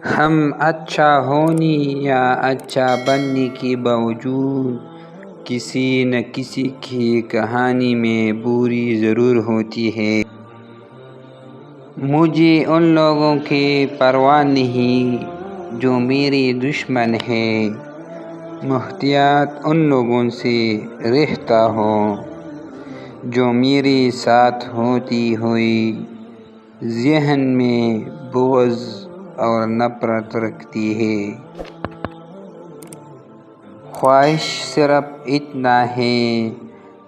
ہم اچھا ہونے یا اچھا بننے کے باوجود کسی نہ کسی کی کہانی میں بری ضرور ہوتی ہے۔ مجھے ان لوگوں کی پرواہ نہیں جو میرے دشمن ہیں، محتاط ان لوگوں سے رہتا ہوں جو میرے ساتھ ہوتے ہوئے ذہن میں بغض اور نفرت رکھتی ہے۔ خواہش صرف اتنا ہے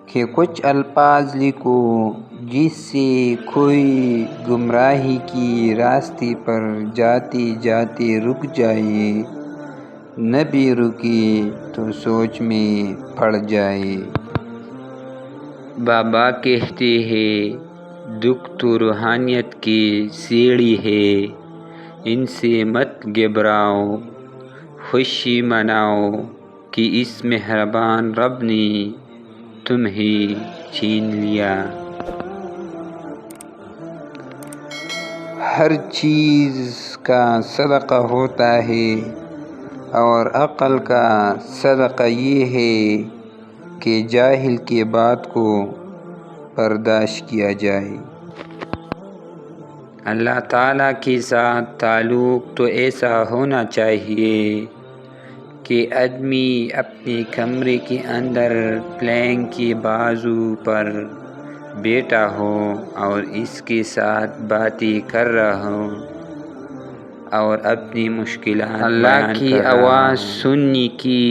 کہ کچھ الفاظ لکھو جس سے کوئی گمراہی کے راستے پر جاتے جاتے رک جائے، نہ بھی رکے تو سوچ میں پڑ جائے۔ بابا کہتے ہیں، دکھ تو روحانیت کی سیڑھی ہے، ان سے مت گھبراؤ، خوشی مناؤ کہ اس مہربان رب نے تمہیں چھین لیا۔ ہر چیز کا صدقہ ہوتا ہے اور عقل کا صدقہ یہ ہے کہ جاہل کی بات کو برداشت کیا جائے۔ اللہ تعالیٰ کے ساتھ تعلق تو ایسا ہونا چاہیے کہ آدمی اپنے کمرے کے اندر پلنگ کے بازو پر بیٹھا ہو اور اس کے ساتھ باتیں کر رہا ہو اور اپنی مشکلات اللہ کی آواز سننے کی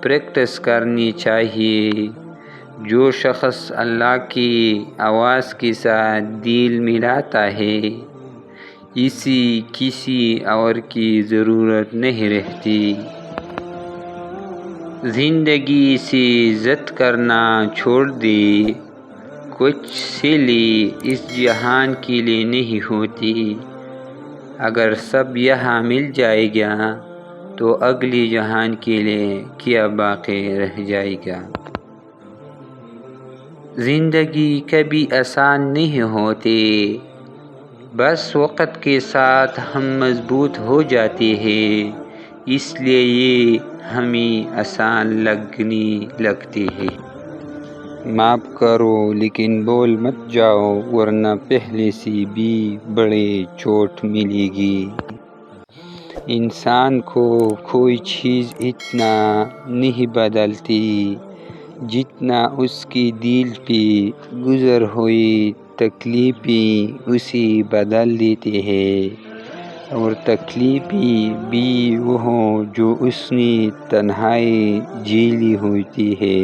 پریکٹس کرنی چاہیے۔ جو شخص اللہ کی آواز کے ساتھ دل ملاتا ہے، اسے کسی اور کی ضرورت نہیں رہتی۔ زندگی سے ضد کرنا چھوڑ دے، کچھ سیلیں اس جہان کے لیے نہیں ہوتی، اگر سب یہاں مل جائے گا تو اگلے جہان کے لیے کیا باقی رہ جائے گا۔ زندگی کبھی آسان نہیں ہوتی، بس وقت کے ساتھ ہم مضبوط ہو جاتے ہیں، اس لیے یہ ہمیں آسان لگنے لگتی ہے۔ معاف کرو لیکن بھول مت جاؤ ورنہ پہلے سے بھی بڑی چوٹ ملے گی۔ انسان کو کوئی چیز اتنا نہیں بدلتی جتنا اس کے دل پہ گزر ہوئی تکلیفیں اسے بدل دیتی ہیں، اور تکلیفیں بھی وہ جو اس نے تنہائی جھیلی ہوتی ہے۔